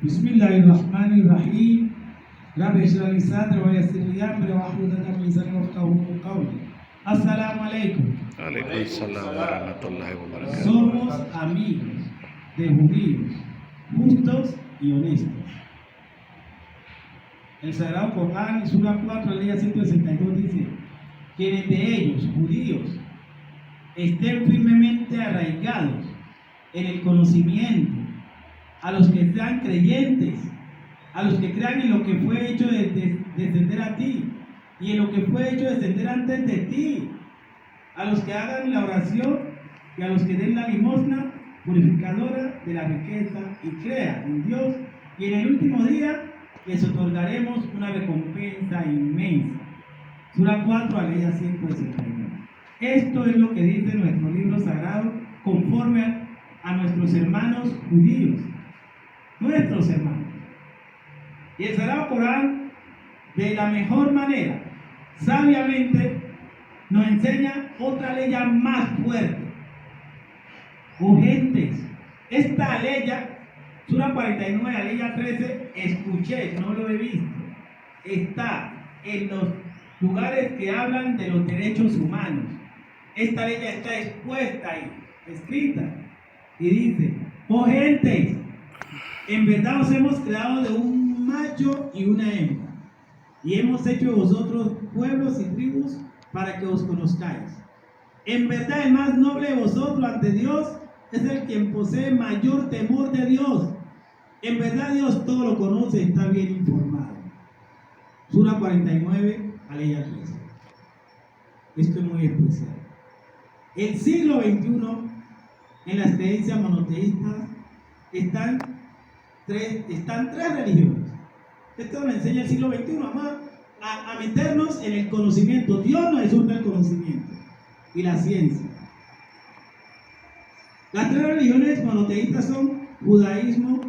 Bismillahirrahmanirrahim. Rabbi اشرح لي صدري ويسر لي امري واحلل عقدة من لساني يفقهوا قولي. Assalamu alaikum. Alaikum salam wa rahmatullahi wa barakatuh. Somos amigos de judíos, justos y honestos. El Sagrado Corán, Sura 4, ley 162, dice: quienes de ellos, judíos, estén firmemente arraigados en el conocimiento, a los que sean creyentes, a los que crean en lo que fue hecho descender a ti y en lo que fue hecho descender antes de ti, a los que hagan la oración y a los que den la limosna purificadora de la riqueza y crean en Dios, y en el último día les otorgaremos una recompensa inmensa. Sura 4, Aleya 169. Esto es lo que dice nuestro libro sagrado conforme a nuestros hermanos judíos, nuestros hermanos. Y el Sagrado Corán, de la mejor manera, sabiamente, nos enseña otra ley más fuerte. Urgentes. Esta ley, Sura 49, ley 13, escuché, no lo he visto. Está en los lugares que hablan de los derechos humanos. Esta ley está expuesta ahí, escrita, y dice: oh gentes, en verdad os hemos creado de un macho y una hembra, y hemos hecho de vosotros pueblos y tribus para que os conozcáis. En verdad el más noble de vosotros ante Dios es el quien posee mayor temor de Dios. En verdad Dios todo lo conoce y está bien informado. Sura 49, Aleya 13. Esto es muy especial. El siglo XXI, en las creencias monoteístas, están tres religiones. Esto nos enseña el siglo XXI. Vamos a meternos en el conocimiento. Dios nos exhorta el conocimiento y la ciencia. Las tres religiones monoteístas son judaísmo,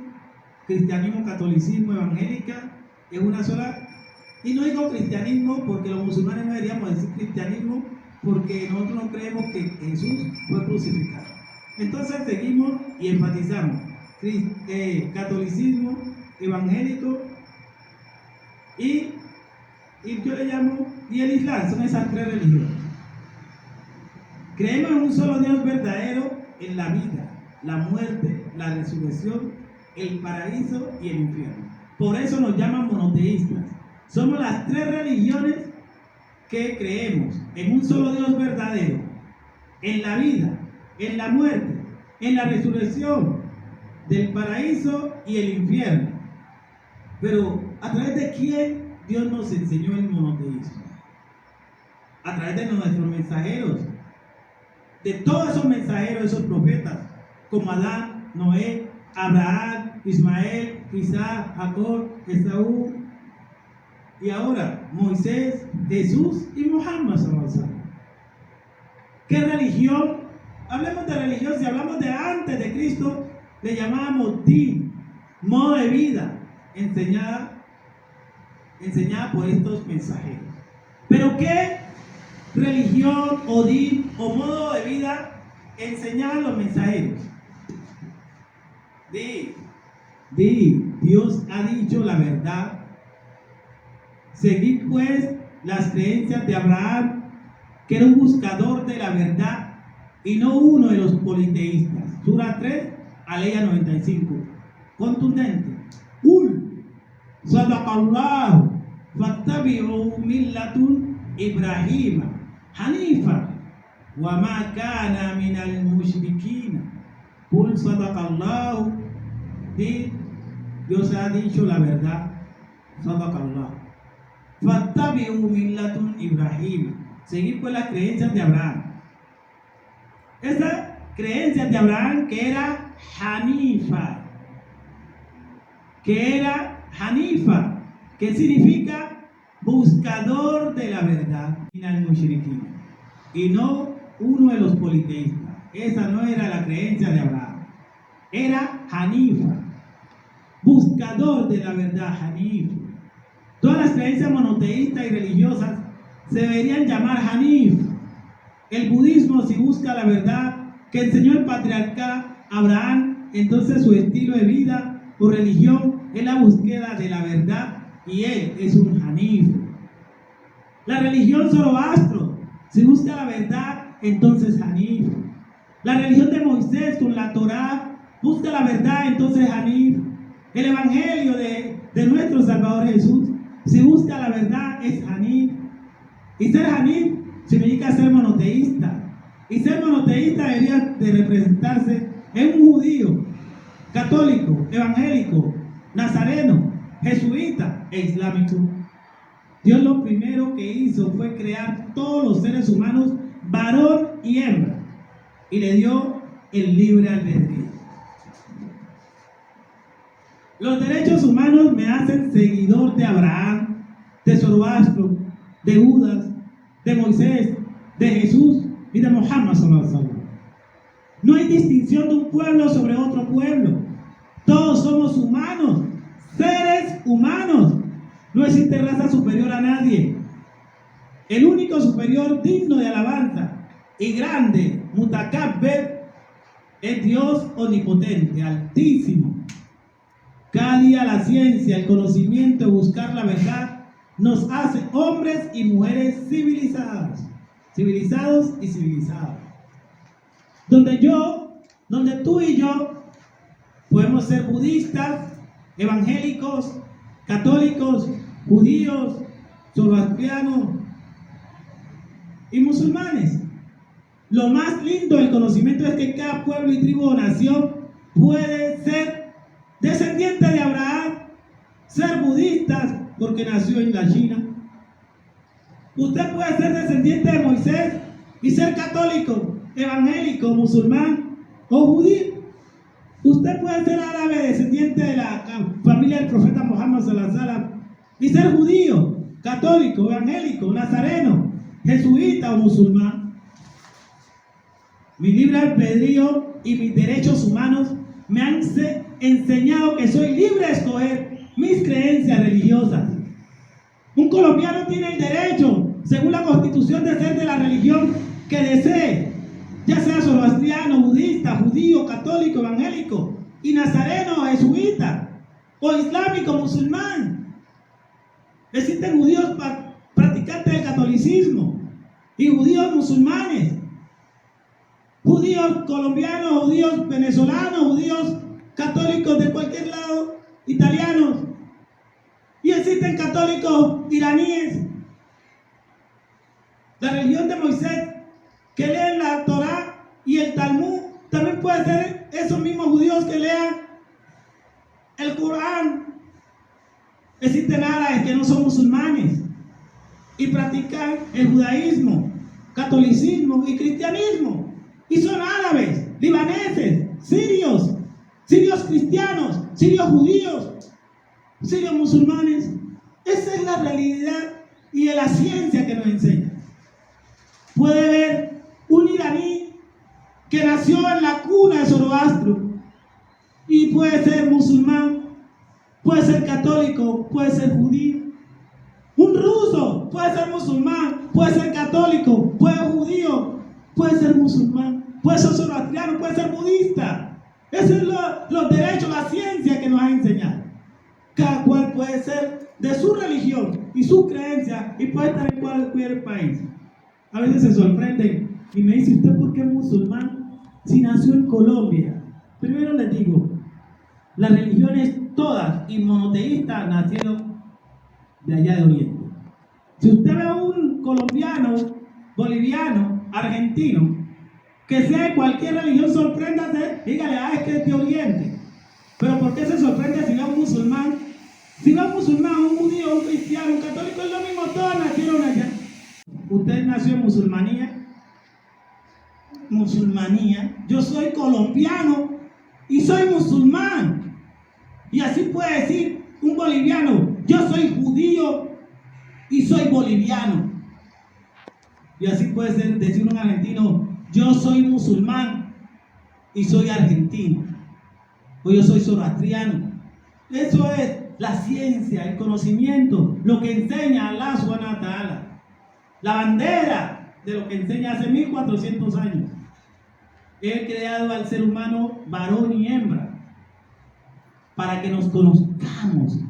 cristianismo, catolicismo, evangélica, es una sola. Y no digo cristianismo porque los musulmanes no deberíamos decir cristianismo, porque nosotros no creemos que Jesús fue crucificado. Entonces seguimos y enfatizamos catolicismo, evangélico y yo le llamo, y el Islam. Son esas tres religiones. Creemos en un solo Dios verdadero, en la vida, la muerte, la resurrección, el paraíso y el infierno. Por eso nos llaman monoteístas. Somos las tres religiones que creemos en un solo Dios verdadero, en la vida, en la muerte, en la resurrección, del paraíso y el infierno. Pero ¿a través de quién Dios nos enseñó el monoteísmo? A través de nuestros mensajeros, de todos esos mensajeros, esos profetas, como Adán, Noé, Abraham, Ismael, Isaac, Jacob, Esaú, y ahora Moisés, Jesús y Muhammad. ¿Qué religión? Hablemos de religión. Si hablamos de antes de Cristo, le llamábamos din, modo de vida, enseñada por estos mensajeros. Pero ¿qué religión o din o modo de vida enseñaban los mensajeros? Dios ha dicho la verdad. Seguid pues las creencias de Abraham, que era un buscador de la verdad y no uno de los politeístas. Sura 3, Aleya 95. Contundente. Sadaqallahu fattabi'u millatun Ibrahima Hanifa wa ma kana minal mushrikina. Sadaqallahu. Dios ha dicho la verdad. Sadaqallahu. Fattabi'u millatun Ibrahima. Seguir pues las creencias de Abraham. Esa creencia de Abraham, que era Hanifa, que significa buscador de la verdad, y no uno de los politeístas. Esa no era la creencia de Abraham, era Hanifa, buscador de la verdad, Hanif. Todas las creencias monoteístas y religiosas se deberían llamar Hanif. El budismo, si busca la verdad que enseñó el patriarca Abraham, entonces su estilo de vida o religión es la búsqueda de la verdad y él es un Hanif. La religión Zoroastro, si busca la verdad, entonces Hanif. La religión de Moisés con la Torá busca la verdad, entonces Hanif. El evangelio de nuestro Salvador Jesús, si busca la verdad, es Hanif. Y ser Hanif significa ser monoteísta. Y ser monoteísta debería de representarse en un judío, católico, evangélico, nazareno, jesuita e islámico. Dios lo primero que hizo fue crear todos los seres humanos, varón y hembra, y le dio el libre albedrío. Los derechos humanos me hacen seguidor de Abraham, de Zoroastro, de Judas, de Moisés, de Jesús y de Muhammad sallallahu alaihi wasallam. No hay distinción de un pueblo sobre otro pueblo. Todos somos humanos, seres humanos. No existe raza superior a nadie. El único superior digno de alabanza y grande, Mutakabber, es Dios omnipotente, altísimo. Cada día la ciencia, el conocimiento, buscar la verdad, nos hace hombres y mujeres civilizados y civilizadas. Donde tú y yo podemos ser budistas, evangélicos, católicos, judíos, zoroastrianos y musulmanes. Lo más lindo del conocimiento es que cada pueblo y tribu o nación puede ser descendiente de Abraham, ser budistas porque nació en la China. Usted puede ser descendiente de Moisés y ser católico, evangélico, musulmán o judío. Usted puede ser árabe, descendiente de la familia del profeta Muhammad sallallahu alaihi wasallam y ser judío, católico, evangélico, nazareno, jesuita o musulmán. Mi libre albedrío y mis derechos humanos me han enseñado que soy libre de escoger mis creencias religiosas. Un colombiano tiene el derecho, según la Constitución, de ser de la religión que desee, ya sea zoroastriano, budista, judío, católico, evangélico, y nazareno, jesuita, o islámico, musulmán. Existen judíos practicantes del catolicismo y judíos musulmanes, judíos colombianos, judíos venezolanos, judíos católicos de cualquier lado, italianos, y existen católicos iraníes. La religión de Moisés, que leen la Torá y el Talmud, también puede ser esos mismos judíos que lean el Corán. Existen árabes que no son musulmanes y practican el judaísmo, catolicismo y cristianismo, y son árabes, libaneses, sirios cristianos, sirios judíos, sirios musulmanes. Esa es la realidad y de la ciencia que nos enseña. Puede haber un iraní que nació en la cuna de Zoroastro y puede ser musulmán, puede ser católico, puede ser judío. Un ruso puede ser musulmán, puede ser católico, puede ser judío, puede ser musulmán, puede ser zoroastriano, puede ser budista. Esos son los derechos, la ciencia que nos ha enseñado. Cada cual puede ser de su religión y su creencia y puede estar en cualquier país. A veces se sorprenden y me dicen: ¿usted por qué es musulmán si nació en Colombia? Primero les digo, las religiones todas y monoteístas nacieron de allá de Oriente. Si usted ve a un colombiano, boliviano, argentino, que sea de cualquier religión, sorpréndase, dígale: es que es de Oriente. Pero ¿por qué se sorprende si ve a un musulmán? Si ve a un musulmán, un judío, un cristiano, un católico, es lo mismo, todos nacieron allá. ¿Usted nació en musulmanía? Yo soy colombiano y soy musulmán. Y así puede decir un boliviano: yo soy judío y soy boliviano. Y así puede decir un argentino: yo soy musulmán y soy argentino. O yo soy zoroastriano. Eso es la ciencia, el conocimiento, lo que enseña Allah subhanahu wa ta'ala. La bandera de lo que enseña hace 1400 años. He creado al ser humano varón y hembra para que nos conozcamos,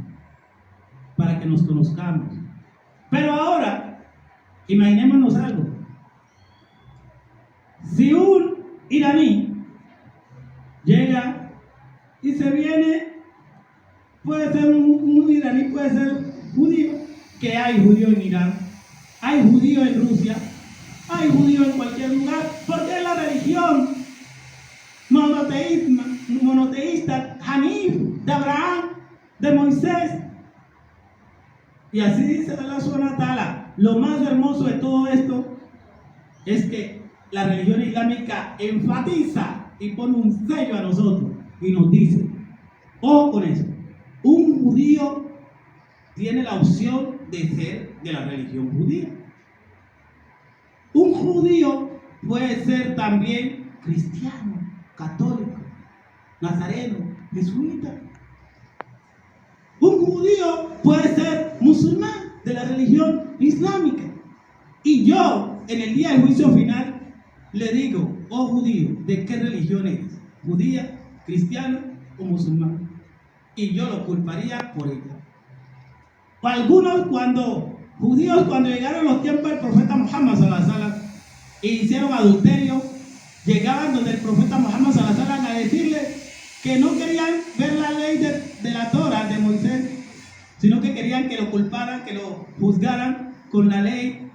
para que nos conozcamos. Pero ahora, imaginémonos algo. Si un iraní llega y se viene, puede ser un iraní, puede ser judío, que hay judío en Irán, hay judío en Rusia, hay judío en cualquier lugar, porque es la religión monoteísta, Hanif, de Abraham, de Moisés. Y así dice Allah subhanahu wa ta'ala. Lo más hermoso de todo esto es que la religión islámica enfatiza y pone un sello a nosotros y nos dice, ojo con eso, un judío tiene la opción de ser de la religión judía. Un judío puede ser también cristiano, católico, nazareno, jesuita. Un judío puede ser musulmán de la religión islámica. Y yo, en el día del juicio final, le digo, oh judío, ¿de qué religión eres? ¿Judía, cristiano o musulmán? Y yo lo culparía por ella. Algunos judíos cuando llegaron los tiempos del profeta Muhammad sallallahu alaihi wasallam e hicieron adulterio, llegaban donde el profeta Muhammad sallallahu alaihi wasallam a decirle que no querían ver la ley de la Torah de Moisés, sino que querían que lo culparan, que lo juzgaran con la ley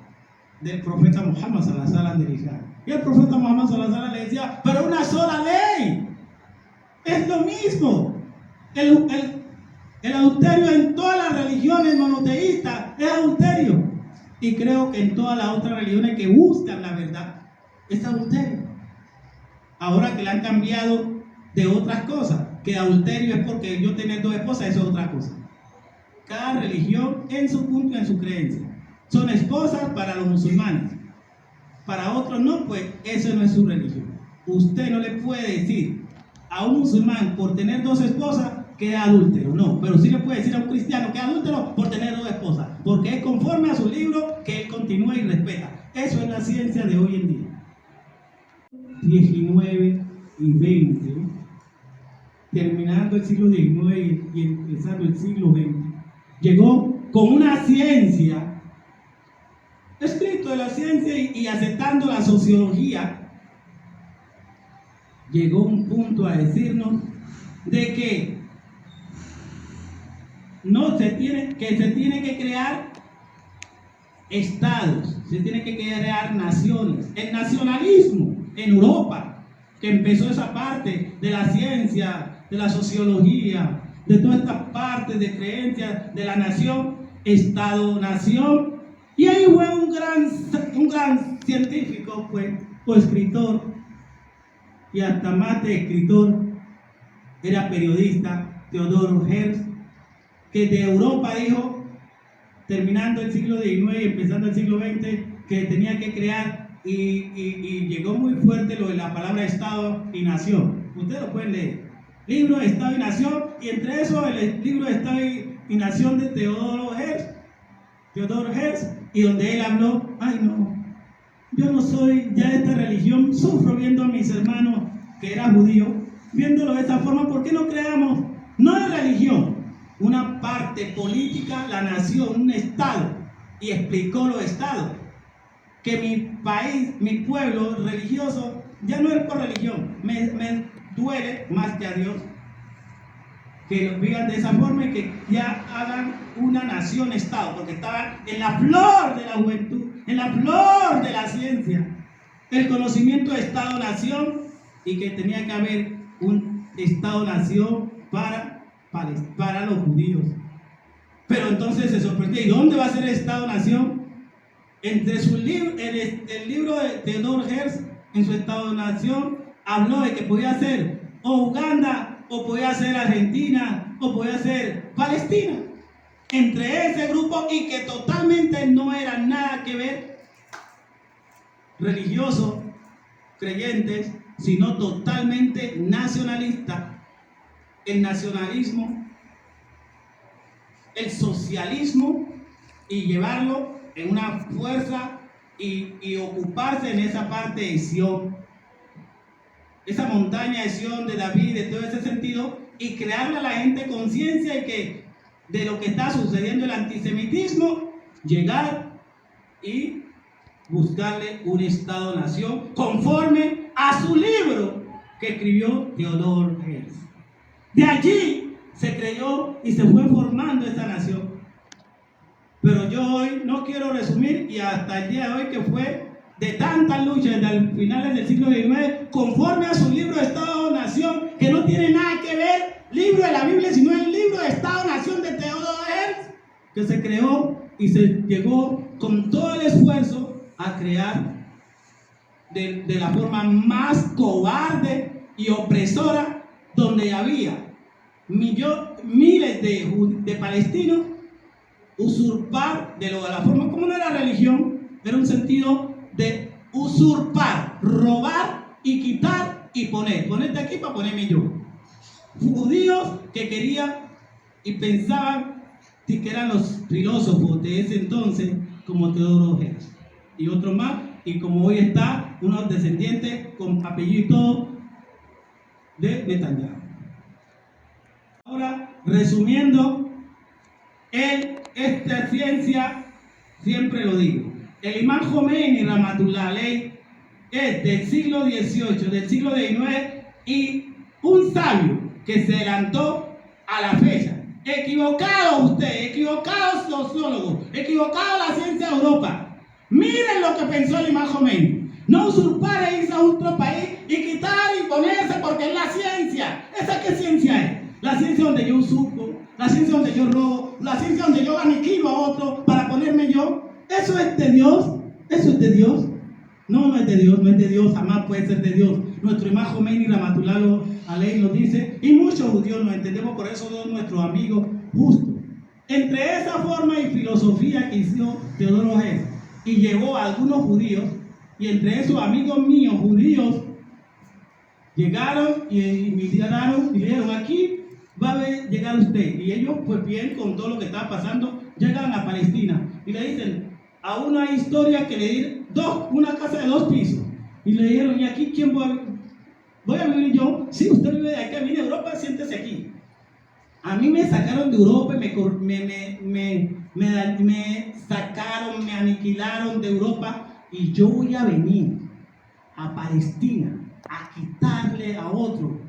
del profeta Muhammad sallallahu alaihi wasallam del Islam. Y el profeta Muhammad sallallahu alaihi wasallam le decía, pero una sola ley, es lo mismo. El adulterio en todas las religiones monoteístas es adulterio. Y creo que en todas las otras religiones que buscan la verdad es adulterio. Ahora que le han cambiado de otras cosas, que adulterio es porque yo tener dos esposas, eso es otra cosa. Cada religión en su punto, en su creencia. Son esposas para los musulmanes. Para otros no, pues eso no es su religión. Usted no le puede decir a un musulmán por tener dos esposas que es adúltero, no, pero sí le puede decir a un cristiano que es adúltero por tener dos esposas, porque es conforme a su libro que él continúa y respeta. Eso es la ciencia de hoy en día. 19 y 20, terminando el siglo XIX y empezando el siglo XX, llegó con una ciencia, escrito de la ciencia y aceptando la sociología, llegó un punto a decirnos de que se tiene que crear estados, se tiene que crear naciones. El nacionalismo en Europa, que empezó esa parte de la ciencia, de la sociología, de todas estas partes de creencias de la nación, estado-nación, y ahí fue un gran científico, pues, o escritor, y hasta más de escritor, era periodista, Theodor Herzl, que de Europa dijo, terminando el siglo XIX y empezando el siglo XX, que tenía que crear, y llegó muy fuerte lo de la palabra Estado y Nación. Ustedes lo pueden leer. Libro de Estado y Nación, y entre eso el libro de Estado y Nación de Theodor Herzl, y donde él habló, ay no, yo no soy ya de esta religión, sufro viendo a mis hermanos que era judío, viéndolo de esta forma. ¿Por qué no creamos, no de religión, una parte política, la nación, un estado? Y explicó los estados, que mi país, mi pueblo religioso, ya no es por religión, me duele más que a Dios que lo vivan de esa forma y que ya hagan una nación-estado, porque estaban en la flor de la juventud, en la flor de la ciencia, el conocimiento de Estado-nación, y que tenía que haber un Estado-nación para los judíos. Pero entonces se sorprendió, ¿y dónde va a ser el Estado-nación? Entre su libro, el libro de Theodor Herzl, en su Estado-nación, habló de que podía ser o Uganda, o podía ser Argentina, o podía ser Palestina. Entre ese grupo, y que totalmente no era nada que ver religiosos, creyentes, sino totalmente nacionalista. El nacionalismo, el socialismo, y llevarlo en una fuerza y ocuparse en esa parte de Sion. esa montaña de Sion, de David, de todo ese sentido, y crearle a la gente conciencia y que de lo que está sucediendo el antisemitismo, llegar y buscarle un Estado-nación conforme a su libro que escribió Theodor Herzl. De allí se creyó y se fue formando esta nación. Pero yo hoy no quiero resumir, y hasta el día de hoy, que fue de tantas luchas desde el finales del siglo XIX, conforme a su libro de Estado-Nación, que no tiene nada que ver libro de la Biblia, sino el libro de Estado-Nación de Theodor Herzl, que se creó y se llegó con todo el esfuerzo a crear de la forma más cobarde y opresora, donde había miles de palestinos, usurpar de la forma como no era religión, era un sentido de usurpar, robar y quitar y ponerte aquí para ponerme yo. Judíos que querían y pensaban que eran los filósofos de ese entonces, como Theodor Herzl y otros más, y como hoy está unos descendientes con apellido y todo de Netanyahu. Ahora, resumiendo, esta ciencia, siempre lo digo, el Imam Jomeini Rahmatullah Aley es del siglo XVIII, del siglo XIX, y un sabio que se adelantó a la fecha. Equivocado usted, equivocado sociólogo, equivocado la ciencia de Europa. Miren lo que pensó el Imam Jomeini. No usurpar e irse a otro país y quitar y ponerse porque es la ciencia. ¿Esa qué ciencia es? La ciencia donde yo usurpo, la ciencia donde yo robo, la ciencia donde yo aniquilo a otro para ponerme yo. ¿Eso es de Dios? ¿Eso es de Dios? No, no es de Dios, no es de Dios, jamás puede ser de Dios. Nuestro Imam Jomeini Rahmatullah Aley lo dice, y muchos judíos lo entendemos, por eso son nuestros amigos justos. Entre esa forma y filosofía que hizo Theodor Herzl y llevó a algunos judíos, y entre esos amigos míos judíos, llegaron y miraron y le dijeron, aquí va a llegar usted. Y ellos, pues bien, con todo lo que estaba pasando, llegan a Palestina y le dicen, a una historia que le dieron una casa de 2 pisos. Y le dijeron, ¿y aquí quién voy a vivir yo? Sí, usted vive de acá, viene de Europa, siéntese aquí. A mí me sacaron de Europa, me sacaron, me aniquilaron de Europa, y yo voy a venir a Palestina a quitarle a otro,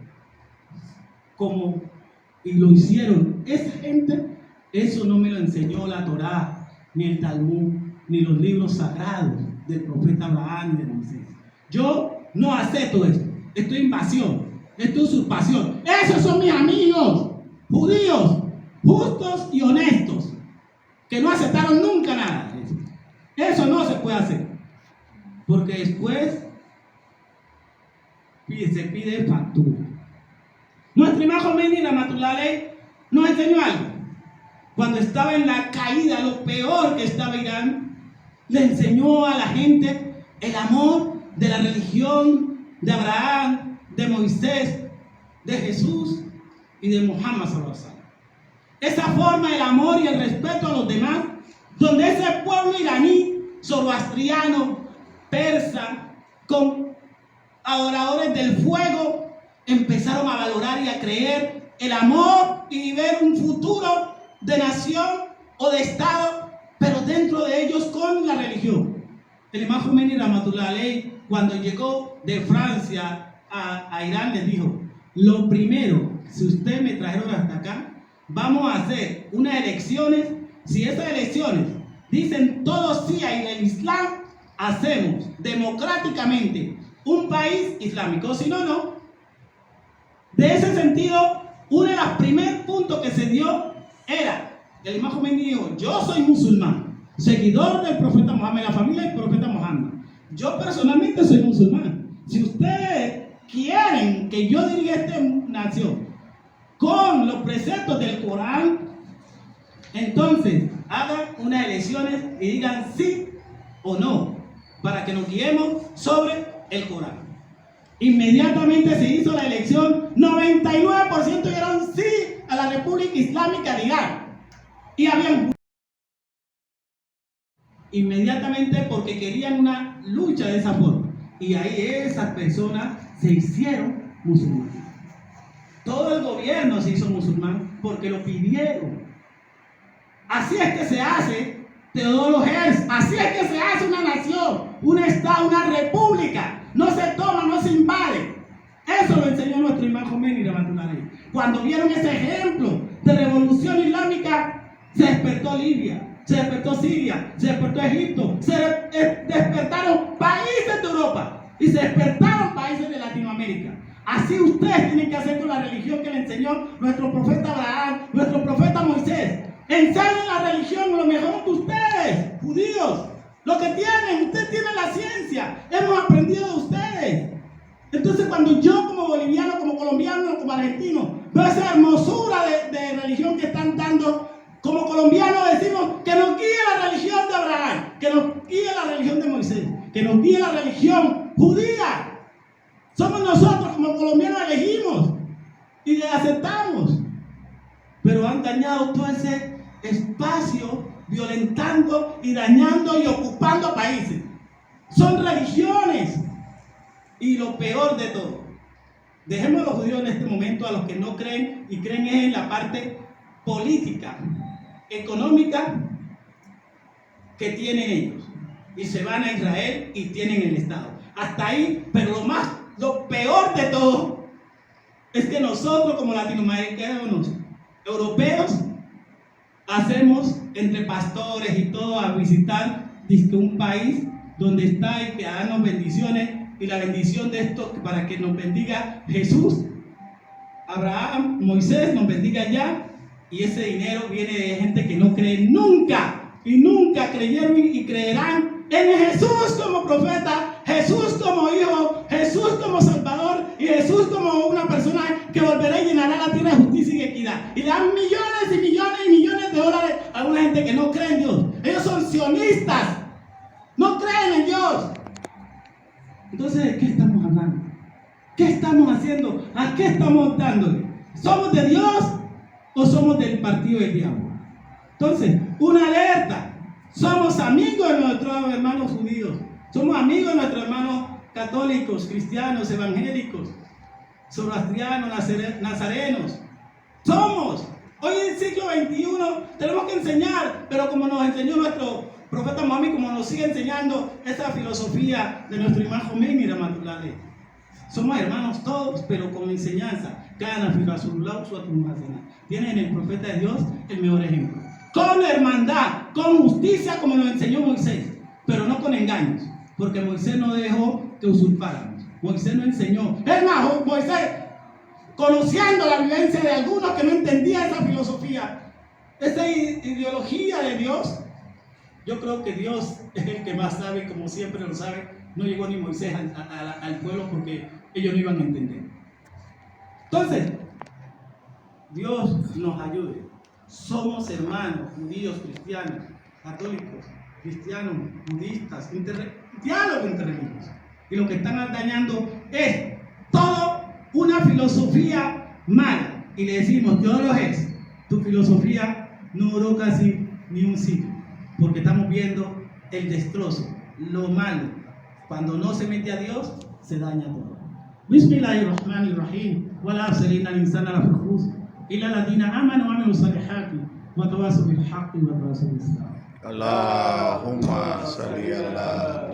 y lo hicieron. Esa gente, eso no me lo enseñó la Torá, ni el Talmud, ni los libros sagrados del profeta Abraham y de Moisés. Yo no acepto esto. Esto es invasión, esto es usurpación. Esos son mis amigos judíos, justos y honestos, que no aceptaron nunca nada. Eso no se puede hacer, porque después se pide factura. Nuestro Imam Jomeini Rahmatullah Aley nos enseñó algo. Cuando estaba en la caída, lo peor que estaba Irán, le enseñó a la gente el amor de la religión de Abraham, de Moisés, de Jesús y de Muhammad sallallahu alaihi wasallam. Esa forma del amor y el respeto a los demás, donde ese pueblo iraní, zoroastriano, persa, con adoradores del fuego, empezaron a valorar y a creer el amor y ver un futuro de nación o de estado, pero dentro de ellos con la religión. El Imam Jomeini Rahmatullah Aley, cuando llegó de Francia a Irán, les dijo, lo primero, si ustedes me trajeron hasta acá, vamos a hacer unas elecciones. Si esas elecciones dicen todos sí a el Islam, hacemos democráticamente un país islámico, si no, no. De ese sentido, uno de los primeros puntos que se dio era, el Imam Jomeini dijo, yo soy musulmán, seguidor del profeta Muhammad, la familia del profeta Muhammad. Yo personalmente soy musulmán. Si ustedes quieren que yo dirija esta nación con los preceptos del Corán, entonces hagan unas elecciones y digan sí o no, para que nos guiemos sobre el Corán. Inmediatamente se hizo la elección, 99% dieron sí a la República Islámica de Irán. Y habían inmediatamente porque querían una lucha de esa forma. Y ahí esas personas se hicieron musulmanes. Todo el gobierno se hizo musulmán porque lo pidieron. Así es que se hace Teodoro Herzl, así es que se hace una nación, un estado, una república. No se toma, no se invade. Eso lo enseñó nuestro imán Khomeini rahmatullahi alayhi. Cuando vieron ese ejemplo de revolución islámica, se despertó Libia, se despertó Siria, se despertó Egipto, se despertaron países de Europa y se despertaron países de Latinoamérica. Así ustedes tienen que hacer con la religión que le enseñó nuestro profeta Abraham, nuestro profeta Moisés. Enseñen la religión, lo mejor de ustedes, judíos. Lo que tienen, ustedes tienen la ciencia. Hemos aprendido de ustedes. Entonces, cuando yo como boliviano, como colombiano, como argentino, veo esa hermosura de religión que están dando, como colombianos decimos que nos guíe la religión de Abraham, que nos guíe la religión de Moisés, que nos guíe la religión judía. Somos nosotros como colombianos elegimos y le aceptamos. Pero han dañado todo ese espacio, violentando y dañando y ocupando países. Son religiones. Y lo peor de todo, dejemos a los judíos en este momento, a los que no creen y creen en la parte política, económica que tienen ellos. Y se van a Israel y tienen el Estado. Hasta ahí, pero lo peor de todo es que nosotros como latinoamericanos, europeos, hacemos entre pastores y todo a visitar un país donde está y que darnos bendiciones. Y la bendición de esto para que nos bendiga Jesús, Abraham, Moisés nos bendiga ya, y ese dinero viene de gente que no cree nunca y nunca creyeron y creerán en Jesús como profeta, Jesús como hijo, Jesús como salvador y Jesús como una persona que volverá y llenará la tierra de justicia y equidad, y le dan millones y millones y millones de dólares a una gente que no cree en Dios. Ellos son sionistas, no creen en Dios. Entonces, ¿de qué estamos hablando? ¿Qué estamos haciendo? ¿A qué estamos dándole? ¿Somos de Dios o somos del partido del diablo? Entonces, una alerta. Somos amigos de nuestros hermanos judíos. Somos amigos de nuestros hermanos católicos, cristianos, evangélicos, zoroastrianos, nazarenos. Somos. Hoy en el siglo XXI tenemos que enseñar, pero como nos enseñó nuestro profeta Mohammed, como nos sigue enseñando esa filosofía de nuestro imán Khomeini rahmatullahi alayhi. Somos hermanos todos, pero con enseñanza. Tienen en el profeta de Dios el mejor ejemplo. Con hermandad, con justicia, como nos enseñó Moisés, pero no con engaños, porque Moisés no dejó que usurpáramos. Moisés no enseñó. Es más, Moisés, conociendo la vivencia de algunos que no entendían esa filosofía, esa ideología de Dios, yo creo que Dios es el que más sabe, como siempre lo sabe. No llegó ni Moisés al pueblo porque ellos no iban a entender. Entonces, Dios nos ayude. Somos hermanos, judíos, cristianos, católicos, cristianos, budistas, diálogo entre religios. Y lo que están dañando es toda una filosofía mala. Y le decimos, Teodoro Herzl, tu filosofía no duró casi ni un siglo. Porque estamos viendo el destrozo, lo malo. Cuando no se mete a Dios, se daña todo. Bismillahirrahmanirrahim. Wala asrina al-insana la khusr illa alladhina amanu wa amilu salihati wa tawasaw bil haqqi wa tawasaw bis sabr. Allahumma salli ala